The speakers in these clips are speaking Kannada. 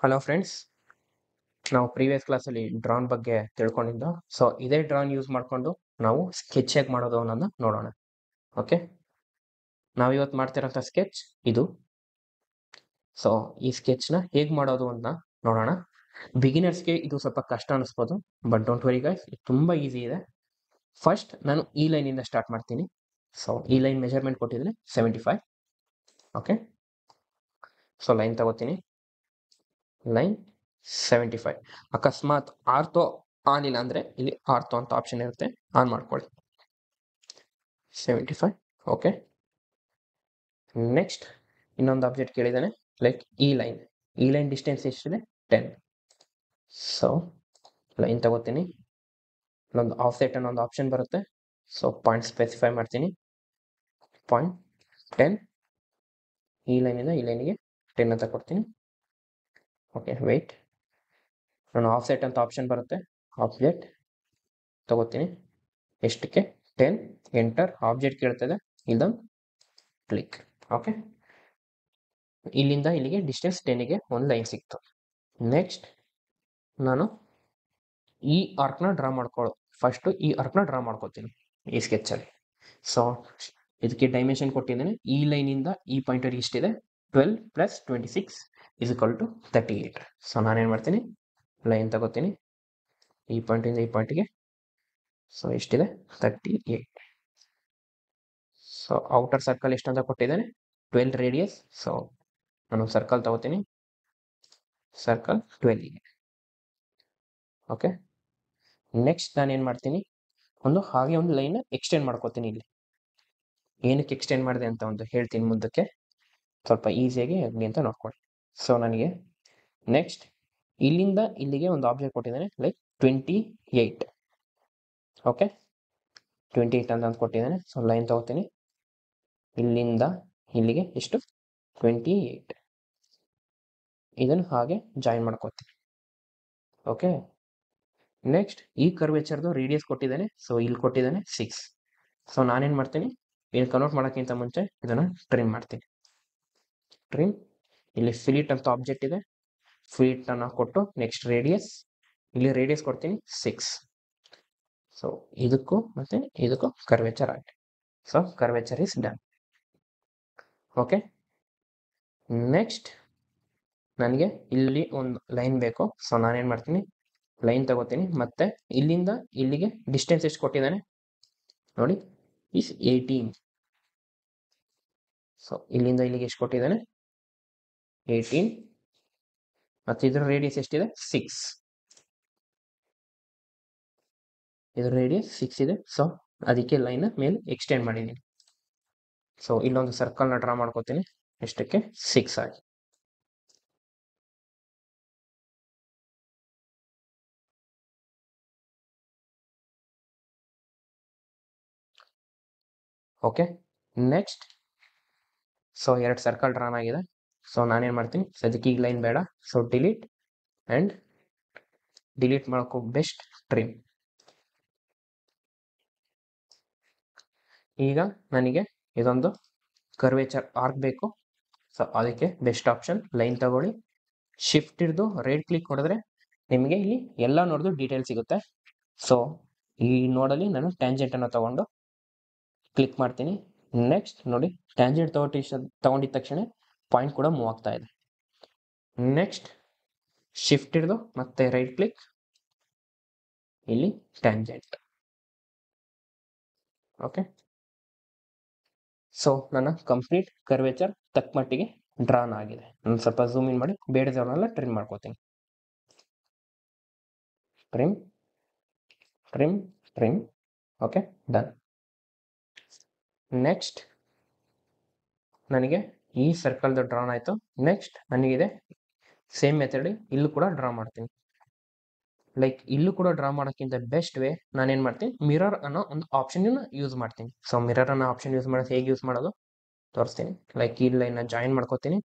ಹಲೋ ಫ್ರೆಂಡ್ಸ್, ನಾವು ಪ್ರೀವಿಯಸ್ ಕ್ಲಾಸಲ್ಲಿ ಡ್ರಾನ್ ಬಗ್ಗೆ ತಿಳ್ಕೊಂಡಿದ್ದು. ಸೊ ಇದೇ ಡ್ರಾನ್ ಯೂಸ್ ಮಾಡಿಕೊಂಡು ನಾವು ಸ್ಕೆಚ್ ಹೇಗೆ ಮಾಡೋದು ಅನ್ನೋದನ್ನ ನೋಡೋಣ. ಓಕೆ, ನಾವಿವತ್ತು ಮಾಡ್ತಿರೋಂಥ ಸ್ಕೆಚ್ ಇದು. ಸೊ ಈ ಸ್ಕೆಚ್ನ ಹೇಗೆ ಮಾಡೋದು ಅಂತ ನೋಡೋಣ. ಬಿಗಿನರ್ಸ್ಗೆ ಇದು ಸ್ವಲ್ಪ ಕಷ್ಟ ಅನಿಸ್ಬೋದು, ಬಟ್ ಡೋಂಟ್ ವರಿ ಗೈಸ್, ಇದು ತುಂಬ ಈಸಿ ಇದೆ. ಫಸ್ಟ್ ನಾನು ಈ ಲೈನಿಂದ ಸ್ಟಾರ್ಟ್ ಮಾಡ್ತೀನಿ. ಸೊ ಈ ಲೈನ್ ಮೆಜರ್ಮೆಂಟ್ ಕೊಟ್ಟಿದ್ರೆ 75. ಓಕೆ, ಸೊ ಲೈನ್ ತಗೋತೀನಿ, ಲೈನ್ 75. ಅಕಸ್ಮಾತ್ ಆರ್ಥೋ ಆನ್ ಇಲ್ಲ ಅಂದರೆ ಇಲ್ಲಿ ಆರ್ಥೋ ಅಂತ ಆಪ್ಷನ್ ಇರುತ್ತೆ, ಆನ್ ಮಾಡ್ಕೊಳ್ಳಿ. 75. ಓಕೆ, ನೆಕ್ಸ್ಟ್ ಇನ್ನೊಂದು ಆಬ್ಜೆಕ್ಟ್ ಕೇಳಿದ್ದಾನೆ, ಲೈಕ್ ಈ ಲೈನ್ ಡಿಸ್ಟೆನ್ಸ್ ಎಷ್ಟಿದೆ? 10. ಸೊ ಲೈನ್ ತಗೋತೀನಿ, ಇಲ್ಲೊಂದು ಆಫ್ಸೆಟ್ ಅನ್ನೋ ಒಂದು ಆಪ್ಷನ್ ಬರುತ್ತೆ. ಸೊ ಪಾಯಿಂಟ್ ಸ್ಪೆಸಿಫೈ ಮಾಡ್ತೀನಿ, ಪಾಯಿಂಟ್ 10. ಈ ಲೈನಿಂದ ಈ ಲೈನಿಗೆ 10 ಅಂತ ಕೊಡ್ತೀನಿ. ಓಕೆ, ವೆಯ್ಟ್, ನಾನು ಆಫ್ಸೆಟ್ ಅಂತ ಆಪ್ಷನ್ ಬರುತ್ತೆ, ಆಬ್ಜೆಕ್ಟ್ ತಗೋತೀನಿ. ಎಷ್ಟಕ್ಕೆ? 10. ಎಂಟರ್. ಆಬ್ಜೆಕ್ಟ್ ಕೇಳ್ತದೆ, ಇಲ್ಲೊಂದು ಕ್ಲಿಕ್. ಓಕೆ, ಇಲ್ಲಿಂದ ಇಲ್ಲಿಗೆ ಡಿಸ್ಟೆನ್ಸ್ 10ಗೆ ಒಂದು ಲೈನ್ ಸಿಕ್ತು. ನೆಕ್ಸ್ಟ್ ನಾನು ಈ ಆರ್ಕ್ನ ಡ್ರಾ ಫಸ್ಟು ಈ ಆರ್ಕ್ನ ಡ್ರಾ ಮಾಡ್ಕೋತೀನಿ ಈ ಸ್ಕೆಚಲ್ಲಿ. ಸೊ ಇದಕ್ಕೆ ಡೈಮೆನ್ಷನ್ ಕೊಟ್ಟಿದ್ದೇನೆ, ಈ ಲೈನಿಂದ ಈ ಪಾಯಿಂಟಲ್ಲಿ ಇಷ್ಟಿದೆ, 12 + 26 = 38. ಸೊ ನಾನೇನು ಮಾಡ್ತೀನಿ, ಲೈನ್ ತಗೋತೀನಿ ಈ ಪಾಯಿಂಟಿಂದ ಈ ಪಾಯಿಂಟಿಗೆ. ಸೊ ಎಷ್ಟಿದೆ? 38. ಸೊ ಔಟರ್ ಸರ್ಕಲ್ ಎಷ್ಟಂತ ಕೊಟ್ಟಿದ್ದೇನೆ? 12 ರೇಡಿಯಸ್. ಸೊ ನಾನು ಸರ್ಕಲ್ ತಗೋತೀನಿ, ಸರ್ಕಲ್ 12ಗೆ. ಓಕೆ, ನೆಕ್ಸ್ಟ್ ನಾನೇನು ಮಾಡ್ತೀನಿ, ಹಾಗೆ ಒಂದು ಲೈನ್ ಎಕ್ಸ್ಟೆಂಡ್ ಮಾಡ್ಕೋತೀನಿ. ಇಲ್ಲಿ ಏನಕ್ಕೆ ಎಕ್ಸ್ಟೆಂಡ್ ಮಾಡಿದೆ ಅಂತ ಒಂದು ಹೇಳ್ತೀನಿ ಮುಂದಕ್ಕೆ, ಸ್ವಲ್ಪ ಈಸಿಯಾಗಿ ಆಗಲಿ ಅಂತ ನೋಡ್ಕೊಳ್ಳಿ. ಸೊ ನನಗೆ ನೆಕ್ಸ್ಟ್ ಇಲ್ಲಿಂದ ಇಲ್ಲಿಗೆ ಒಂದು ಆಬ್ಜೆಕ್ಟ್ ಕೊಟ್ಟಿದ್ದಾನೆ, ಲೈಕ್ 28. ಓಕೆ, 28 ಅಂತ ಕೊಟ್ಟಿದ್ದಾನೆ. ಸೊ ಲೈನ್ ತಗೋತೀನಿ, ಇಲ್ಲಿಂದ ಇಲ್ಲಿಗೆ ಎಷ್ಟು? 28. ಇದನ್ನು ಹಾಗೆ ಜಾಯಿನ್ ಮಾಡ್ಕೋತೀನಿ. ಓಕೆ, ನೆಕ್ಸ್ಟ್ ಈ ಕರ್ವೇಚರ್ದು ರೇಡಿಯಸ್ ಕೊಟ್ಟಿದ್ದಾನೆ. ಸೊ ಇಲ್ಲಿ ಕೊಟ್ಟಿದ್ದಾನೆ 6. ಸೊ ನಾನೇನು ಮಾಡ್ತೀನಿ, ಇಲ್ಲಿ ಕನ್ವರ್ಟ್ ಮಾಡೋಕ್ಕಿಂತ ಮುಂಚೆ ಇದನ್ನು ಟ್ರಿಮ್ ಮಾಡ್ತೀನಿ. ಟ್ರಿಮ್, ಇಲ್ಲಿ ಫಿಲಿಟ್ ಅಂತ ಆಬ್ಜೆಕ್ಟ್ ಇದೆ, ಫಿಲಿಟ್ ಅನ್ನು ಕೊಟ್ಟು ನೆಕ್ಸ್ಟ್ ರೇಡಿಯಸ್, ಇಲ್ಲಿ ರೇಡಿಯಸ್ ಕೊಡ್ತೀನಿ 6. ಸೊ ಇದಕ್ಕೂ ಮತ್ತೆ ಇದಕ್ಕೂ ಕರ್ವೇಚರ್ ಆಗಿದೆ. So curvature is done. Okay, next ನನಗೆ ಇಲ್ಲಿ ಒಂದು ಲೈನ್ ಬೇಕು. ಸೊ ನಾನೇನು ಮಾಡ್ತೀನಿ, ಲೈನ್ ತಗೋತೀನಿ, ಮತ್ತೆ ಇಲ್ಲಿಂದ ಇಲ್ಲಿಗೆ ಡಿಸ್ಟೆನ್ಸ್ ಎಷ್ಟು ಕೊಟ್ಟಿದ್ದಾನೆ ನೋಡಿ, ಇಸ್ 18. ಸೊ ಇಲ್ಲಿಂದ ಇಲ್ಲಿಗೆ ಎಷ್ಟು ಕೊಟ್ಟಿದ್ದಾನೆ? 18. ಮತ್ತು ಇದರ ರೇಡಿಯಸ್ ಎಷ್ಟಿದೆ? 6. ಇದರ ರೇಡಿಯಸ್ 6 ಇದೆ. ಸೊ ಅದಕ್ಕೆ ಲೈನ್ ಮೇಲೆ ಎಕ್ಸ್ಟೆಂಡ್ ಮಾಡಿದ್ದೀನಿ. ಸೊ ಇಲ್ಲೊಂದು ಸರ್ಕಲ್ನ ಡ್ರಾ ಮಾಡ್ಕೋತೀನಿ, ಎಷ್ಟಕ್ಕೆ? 6 ಆಗಿ. Okay, next so 2 circle drawn ಆಗಿದೆ. ಸೊ ನಾನೇನು ಮಾಡ್ತೀನಿ, ಸದ್ಯಕ್ಕೆ ಈಗ ಲೈನ್ ಬೇಡ. ಸೊ ಡಿಲೀಟ್ ಆ್ಯಂಡ್ ಡಿಲೀಟ್ ಮಾಡೋಕ್ಕೂ ಬೆಸ್ಟ್ ಟ್ರಿಮ್. ಈಗ ನನಗೆ ಇದೊಂದು ಕರ್ವೇಚರ್ ಆರ್ಕ್ ಬೇಕು. ಸೊ ಅದಕ್ಕೆ ಬೆಸ್ಟ್ ಆಪ್ಷನ್ ಲೈನ್ ತಗೊಳ್ಳಿ, ಶಿಫ್ಟ್ ಹಿಡಿದು ರೈಟ್ ಕ್ಲಿಕ್ ಹೊಡೆದ್ರೆ ನಿಮಗೆ ಇಲ್ಲಿ ಎಲ್ಲ ನೋಡ್ದು ಡೀಟೇಲ್ ಸಿಗುತ್ತೆ. ಸೊ ಈ ನೋಡಲ್ಲಿ ನಾನು ಟ್ಯಾಂಜೆಂಟನ್ನು ತಗೊಂಡು ಕ್ಲಿಕ್ ಮಾಡ್ತೀನಿ. ನೆಕ್ಸ್ಟ್ ನೋಡಿ, ಟ್ಯಾಂಜೆಂಟ್ ತಗೊಂಡಿದ್ದ ತಕ್ಷಣ ಪಾಯಿಂಟ್ ಕೂಡ ಮೂವ್ ಆಗ್ತಾ ಇದೆ. ನೆಕ್ಸ್ಟ್ ಶಿಫ್ಟ್ ಹಿಡಿದು ಮತ್ತೆ ರೈಟ್ ಕ್ಲಿಕ್, ಇಲ್ಲಿ ಟ್ಯಾಂಜೆಂಟ್. ಓಕೆ, ಸೊ ನನ್ನ ಕಂಪ್ಲೀಟ್ ಕರ್ವೇಚರ್ ತಕ್ಕ ಮಟ್ಟಿಗೆ ಡ್ರಾನ್ ಆಗಿದೆ. ನಾನು ಸ್ವಲ್ಪ ಝೂಮ್ ಇನ್ ಮಾಡಿ ಬೇಡದವನ್ನೆಲ್ಲ ಟ್ರಿಮ್ ಮಾಡ್ಕೋತೀನಿ. Trim trim trim. Okay, done. Next ನನಗೆ ಈ ಸರ್ಕಲ್ದು ಡ್ರಾನ್ ಆಯಿತು. ನೆಕ್ಸ್ಟ್ ನನಗಿದೆ ಸೇಮ್ ಮೆಥಡ್ ಇಲ್ಲೂ ಕೂಡ ಡ್ರಾ ಮಾಡ್ತೀನಿ. ಲೈಕ್ ಇಲ್ಲೂ ಕೂಡ ಡ್ರಾ ಮಾಡೋಕ್ಕಿಂತ ಬೆಸ್ಟ್ ವೇ ನಾನೇನು ಮಾಡ್ತೀನಿ, ಮಿರರ್ ಅನ್ನೋ ಒಂದು ಆಪ್ಷನ್ ಯೂಸ್ ಮಾಡ್ತೀನಿ. ಸೊ ಮಿರರ್ ಅನ್ನೋ ಆಪ್ಷನ್ ಯೂಸ್ ಮಾಡೋದು ಹೇಗೆ ಯೂಸ್ ಮಾಡೋದು ತೋರಿಸ್ತೀನಿ. ಲೈಕ್ ಈ ಲೈನ್ನ ಜಾಯಿನ್ ಮಾಡ್ಕೋತೀನಿ,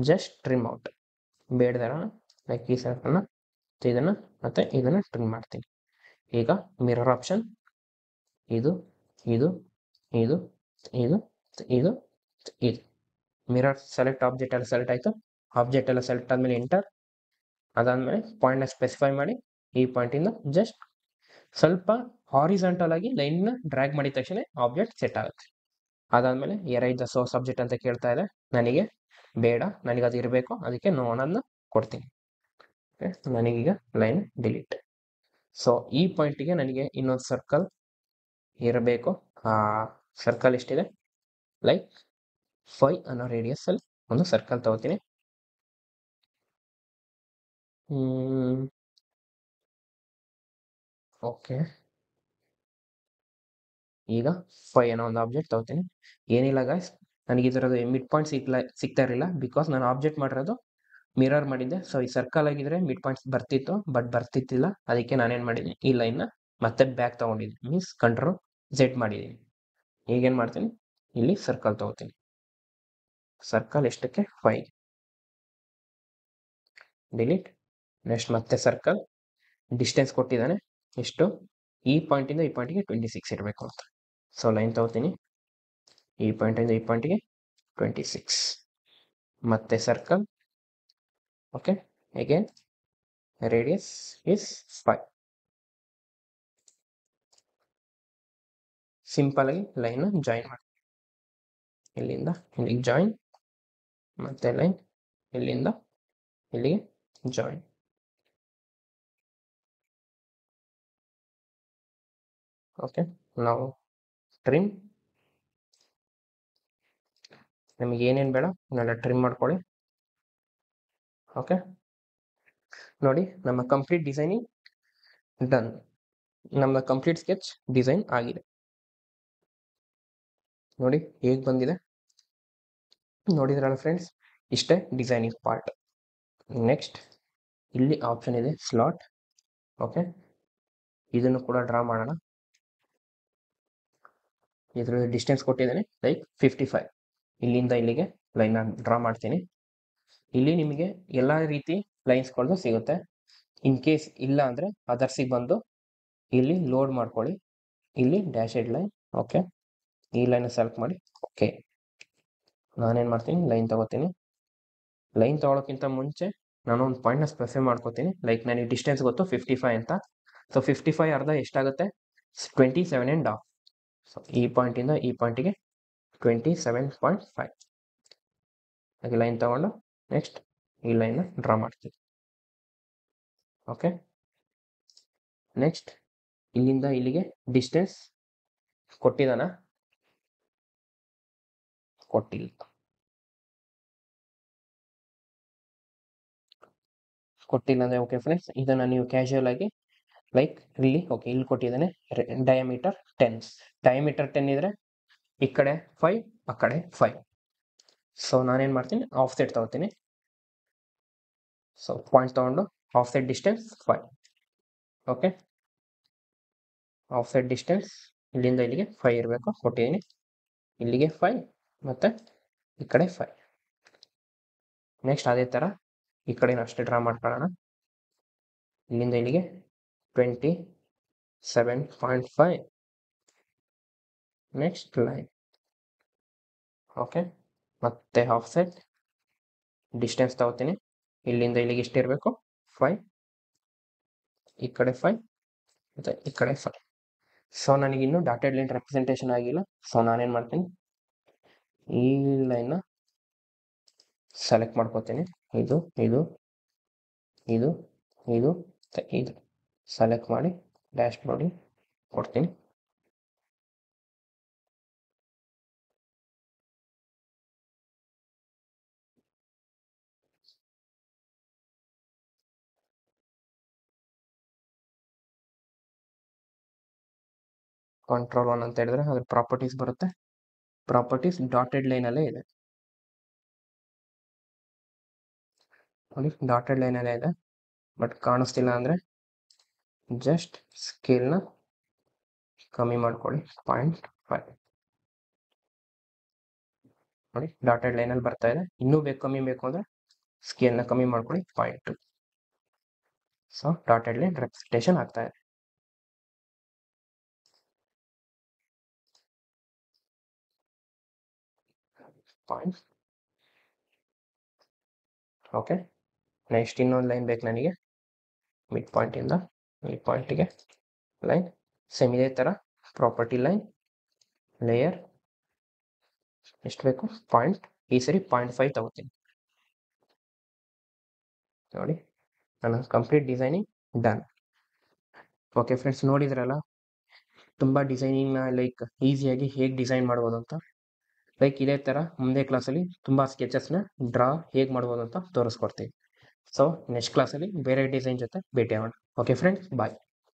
ಜಸ್ಟ್ ಟ್ರಿಮ್ ಔಟ್ ಬೇಡದಾರ, ಲೈಕ್ ಈ ಸರ್ಕಲ್ನ ಇದನ್ನು ಮತ್ತು ಇದನ್ನು ಟ್ರಿಮ್ ಮಾಡ್ತೀನಿ. ಈಗ ಮಿರರ್ ಆಪ್ಷನ್, ಇದು ಇದು ಇದು ಇದು ಇದು ಇದು ಮಿರರ್ ಸೆಲೆಕ್ಟ್ ಆಬ್ಜೆಕ್ಟ್ ಎಲ್ಲ ಸೆಲೆಕ್ಟ್ ಆಯಿತು. ಆಬ್ಜೆಕ್ಟ್ ಎಲ್ಲ ಸೆಲೆಕ್ಟ್ ಆದಮೇಲೆ ಎಂಟರ್, ಅದಾದ್ಮೇಲೆ ಪಾಯಿಂಟ್ನ ಸ್ಪೆಸಿಫೈ ಮಾಡಿ ಈ ಪಾಯಿಂಟಿಂದ ಜಸ್ಟ್ ಸ್ವಲ್ಪ ಹಾರಿಜಾಂಟಲ್ ಆಗಿ ಲೈನ್ನ ಡ್ರ್ಯಾಗ್ ಮಾಡಿದ ತಕ್ಷಣ ಆಬ್ಜೆಕ್ಟ್ ಸೆಟ್ ಆಗುತ್ತೆ. ಅದಾದ್ಮೇಲೆ ಎರೈಸ್ ದ ಸೋರ್ಸ್ ಆಬ್ಜೆಕ್ಟ್ ಅಂತ ಕೇಳ್ತಾ ಇದೆ, ನನಗೆ ಬೇಡ, ನನಗೆ ಅದು ಇರಬೇಕು, ಅದಕ್ಕೆ ನೋ ಅನ್ನೋದನ್ನ ಕೊಡ್ತೀನಿ. ನನಗೀಗ ಲೈನ್ ಡಿಲೀಟ್. ಸೊ ಈ ಪಾಯಿಂಟಿಗೆ ನನಗೆ ಇನ್ನೊಂದು ಸರ್ಕಲ್ ಇರಬೇಕು. ಆ ಸರ್ಕಲ್ ಎಷ್ಟಿದೆ, ಲೈಕ್ 5 ಅನ್ನೋ ರೇಡಿಯಸ್ ಅಲ್ಲಿ ಒಂದು ಸರ್ಕಲ್ ತಗೋತೀನಿ. ಓಕೆ, ಈಗ 5 ಅನ್ನೋ ಒಂದು ಆಬ್ಜೆಕ್ಟ್ ತಗೋತೀನಿ. ಏನಿಲ್ಲ ಗಾಯ್ಸ್, ನನಗೆ ಇದರದ್ದು ಮಿಡ್ ಪಾಯಿಂಟ್ ಸಿಗ್ತಾ ಇರಲಿಲ್ಲ, ಬಿಕಾಸ್ ನಾನು ಆಬ್ಜೆಕ್ಟ್ ಮಾಡಿರೋದು ಮಿರರ್ ಮಾಡಿದ್ದೆ. ಸೊ ಈ ಸರ್ಕಲ್ ಆಗಿದ್ರೆ ಮಿಡ್ ಪಾಯಿಂಟ್ಸ್ ಬರ್ತಿತ್ತು, ಬಟ್ ಬರ್ತಿತ್ತಿಲ್ಲ. ಅದಕ್ಕೆ ನಾನೇನು ಮಾಡಿದ್ದೀನಿ, ಈ ಲೈನ್ನ ಮತ್ತೆ ಬ್ಯಾಕ್ ತಗೊಂಡಿದ್ದೀನಿ, ಮೀನ್ಸ್ ಕಂಟ್ರೋಲ್ Z ಮಾಡಿದ್ದೀನಿ. ಈಗೇನು ಮಾಡ್ತೀನಿ, ಇಲ್ಲಿ ಸರ್ಕಲ್ ತಗೋತೀನಿ. ಸರ್ಕಲ್ ಎಷ್ಟಕ್ಕೆ, 5, ಡಿಲೀಟ್. ನೆಕ್ಸ್ಟ್ ಮತ್ತೆ ಸರ್ಕಲ್, ಡಿಸ್ಟೆನ್ಸ್ ಕೊಟ್ಟಿದ್ದಾನೆ ಎಷ್ಟು, ಈ ಪಾಯಿಂಟಿಂದ ಈ ಪಾಯಿಂಟಿಗೆ 26 ಇರಬೇಕು ಅಂತ. ಸೊ ಲೈನ್ ತಗೋತೀನಿ, ಈ ಪಾಯಿಂಟಿಂದ ಈ ಪಾಯಿಂಟಿಗೆ 26, ಮತ್ತೆ circle. Okay, again radius is 5. Simple ಆಗಿ ಲೈನ್ ಜಾಯಿನ್ ಮಾಡಿ, ಇಲ್ಲಿಂದ ಇಲ್ಲಿಗೆ ಜಾಯಿನ್, ಮತ್ತೆ ಲೈನ್ ಇಲ್ಲಿಂದ ಇಲ್ಲಿಗೆ ಜಾಯಿನ್. ಓಕೆ, ನಾವು ಟ್ರಿಮ್, ನಿಮಗೆ ಏನೇನು ಬೇಡ ಅದನ್ನೆಲ್ಲ ಟ್ರಿಮ್ ಮಾಡ್ಕೊಳ್ಳಿ. ಓಕೆ, ನೋಡಿ ನಮ್ಮ ಕಂಪ್ಲೀಟ್ ಡಿಸೈನಿಂಗ್ ಡನ್. ನಮ್ಮ ಕಂಪ್ಲೀಟ್ ಸ್ಕೆಚ್ ಡಿಸೈನ್ ಆಗಿದೆ. ನೋಡಿ ಹೇಗೆ ಬಂದಿದೆ, ನೋಡಿದ್ರಲ್ಲ ಫ್ರೆಂಡ್ಸ್, ಇಷ್ಟೇ ಡಿಸೈನಿಂಗ್ ಪಾರ್ಟ್. ನೆಕ್ಸ್ಟ್ ಇಲ್ಲಿ ಆಪ್ಷನ್ ಇದೆ ಸ್ಲಾಟ್. ಓಕೆ, ಇದನ್ನು ಕೂಡ ಡ್ರಾ ಮಾಡೋಣ. ಇದ್ರ ಡಿಸ್ಟೆನ್ಸ್ ಕೊಟ್ಟಿದ್ದೇನೆ ಲೈಕ್ 55. ಇಲ್ಲಿಂದ ಇಲ್ಲಿಗೆ ಲೈನ್ ಡ್ರಾ ಮಾಡ್ತೀನಿ. ಇಲ್ಲಿ ನಿಮಗೆ ಎಲ್ಲ ರೀತಿ ಲೈನ್ಸ್ಗಳು ಸಿಗುತ್ತೆ. ಇನ್ ಕೇಸ್ ಇಲ್ಲ ಅಂದರೆ ಅದರ್ಸಿಗೆ ಬಂದು ಇಲ್ಲಿ ಲೋಡ್ ಮಾಡ್ಕೊಳ್ಳಿ, ಇಲ್ಲಿ ಡ್ಯಾಶೆಡ್ ಲೈನ್. ಓಕೆ, ಈ ಲೈನ್ ಸೆಲೆಕ್ಟ್ ಮಾಡಿ. ಓಕೆ, ನಾನೇನು ಮಾಡ್ತೀನಿ, ಲೈನ್ ತಗೋತೀನಿ. ಲೈನ್ ತಗೊಳ್ಳೋಕ್ಕಿಂತ ಮುಂಚೆ ನಾನು ಒಂದು ಪಾಯಿಂಟ್ನ ಸ್ಪೆಸಿಫೈ ಮಾಡ್ಕೋತೀನಿ. ಲೈಕ್ ನನಗೆ ಡಿಸ್ಟೆನ್ಸ್ ಗೊತ್ತು 55 ಅಂತ. ಸೊ 55 ಅರ್ಧ ಎಷ್ಟಾಗುತ್ತೆ, 27.5. ಸೊ ಈ ಪಾಯಿಂಟಿಂದ ಈ ಪಾಯಿಂಟಿಗೆ 27.5. ಹಾಗೆ ಲೈನ್ ತಗೊಂಡು ನೆಕ್ಸ್ಟ್ ಈ ಲೈನ್ನ ಡ್ರಾ ಮಾಡ್ತೀವಿ. ಓಕೆ, ನೆಕ್ಸ್ಟ್ ಇಲ್ಲಿಂದ ಇಲ್ಲಿಗೆ ಡಿಸ್ಟೆನ್ಸ್ ಕೊಟ್ಟಿದ್ದಾನ, ಕೊಟ್ಟಿಲ್ಲ. ಕೊಟ್ಟಿಲ್ಲ ಅಂದರೆ ಓಕೆ ಫ್ರೆಂಡ್ಸ್, ಇದನ್ನು ನೀವು ಕ್ಯಾಶುಯಲ್ ಆಗಿ ಲೈಕ್ ಇಲ್ಲಿ, ಓಕೆ ಇಲ್ಲಿ ಕೊಟ್ಟಿದ್ದಾನೆ ಡಯಾಮೀಟರ್ 10. ಡಯಾಮೀಟರ್ 10 ಇದ್ರೆ ಈ ಕಡೆ 5, ಆ ಕಡೆ 5. ಸೊ ನಾನೇನು ಮಾಡ್ತೀನಿ, ಆಫ್ಸೆಟ್ ತಗೋತೀನಿ. ಸೊ ಪಾಯಿಂಟ್ ತಗೊಂಡು offset distance 5. Okay, offset distance ಇಲ್ಲಿಂದ ಇಲ್ಲಿಗೆ 5 ಇರಬೇಕು, ಕೊಟ್ಟಿದ್ದೀನಿ. ಇಲ್ಲಿಗೆ 5 ಮತ್ತು ಈ ಕಡೆ 5. ನೆಕ್ಸ್ಟ್ ಅದೇ ಥರ ಈ ಕಡೆನೂ ಅಷ್ಟೇ ಡ್ರಾ ಮಾಡ್ಕೊಳ್ಳೋಣ. ಇಲ್ಲಿಂದ ಇಲ್ಲಿಗೆ 27.5. Next line. ಓಕೆ, ಮತ್ತೆ ಆಫ್ಸೆಟ್ ಡಿಸ್ಟೆನ್ಸ್ ತಗೋತೀನಿ. ಇಲ್ಲಿಂದ ಇಲ್ಲಿಗೆ ಎಷ್ಟು ಇರಬೇಕು, 5, ಈ ಕಡೆ 5 ಮತ್ತು ಈ ಕಡೆ 5. ಸೊ ನನಗಿನ್ನೂ ಡಾಟೆಡ್ ಲೈನ್ ರೆಪ್ರೆಸೆಂಟೇಷನ್ ಆಗಿಲ್ಲ. ಸೊ ನಾನೇನು ಮಾಡ್ತೀನಿ, ಈ ಲೈನ್ನ ಸೆಲೆಕ್ಟ್ ಮಾಡ್ಕೋತೀನಿ. ಇದು ಇದು ಇದು ಇದು ಇದು ಸೆಲೆಕ್ಟ್ ಮಾಡಿ ಡ್ಯಾಶ್ ಮಾಡಿ ಕೊಡ್ತೀನಿ. Ctrl 1 ಅಂತ ಹೇಳಿದ್ರೆ ಅದ್ರ ಪ್ರಾಪರ್ಟೀಸ್ ಬರುತ್ತೆ. ಪ್ರಾಪರ್ಟೀಸ್ ಡಾಟೆಡ್ ಲೈನಲ್ಲೇ ಇದೆ ನೋಡಿ, ಡಾಟೆಡ್ ಲೈನಲ್ಲೇ ಇದೆ. ಬಟ್ ಕಾಣಿಸ್ತಿಲ್ಲ ಅಂದರೆ ಜಸ್ಟ್ ಸ್ಕೇಲ್ನ ಕಮ್ಮಿ ಮಾಡ್ಕೊಳ್ಳಿ, 0.5. ನೋಡಿ ಡಾಟೆಡ್ ಲೈನಲ್ಲಿ ಬರ್ತಾ ಇದೆ. ಇನ್ನೂ ಕಮ್ಮಿ ಬೇಕು ಅಂದರೆ ಸ್ಕೇಲ್ನ ಕಮ್ಮಿ ಮಾಡ್ಕೊಳ್ಳಿ, 0.2. ಸೊ ಡಾಟೆಡ್ ಲೈನ್ ರೆಪ್ರೆಸೆಂಟೇಷನ್ ಆಗ್ತಾ ಇದೆ. ಪಾಯಿಂಟ್. ಓಕೆ, ನೆಕ್ಸ್ಟ್ ಇನ್ನೊಂದು ಲೈನ್ ಬೇಕು ನನಗೆ, ಮಿಡ್ ಪಾಯಿಂಟಿಂದ ಮಿಡ್ ಪಾಯಿಂಟಿಗೆ ಲೈನ್. ಸೇಮ್ ಇದೇ ಥರ ಪ್ರಾಪರ್ಟಿ ಲೈನ್, ಲೇಯರ್ ಎಷ್ಟು ಬೇಕು ಪಾಯಿಂಟ್, ಈ ಸರಿ 0.5 ತಗೋತೀನಿ. ನೋಡಿ ನನ್ನ complete designing done. Okay friends, ನೋಡಿದ್ರಲ್ಲ ತುಂಬ ಡಿಸೈನಿಂಗ್ನ ಲೈಕ್ ಈಸಿಯಾಗಿ ಹೇಗೆ ಡಿಸೈನ್ ಮಾಡ್ಬೋದು ಅಂತ. ಲೈಕ್ ಇದೇ ಥರ ಮುಂದೆ ಕ್ಲಾಸಲ್ಲಿ ತುಂಬ ಸ್ಕೆಚಸ್ನ ಡ್ರಾ ಹೇಗೆ ಮಾಡ್ಬೋದು ಅಂತ ತೋರಿಸ್ಕೊಡ್ತೀವಿ. ಸೊ ನೆಕ್ಸ್ಟ್ ಕ್ಲಾಸಲ್ಲಿ ಬೇರೆ ಡಿಸೈನ್ ಜೊತೆ ಭೇಟಿ ಆಗೋಣ. ಓಕೆ ಫ್ರೆಂಡ್ಸ್, ಬಾಯ್.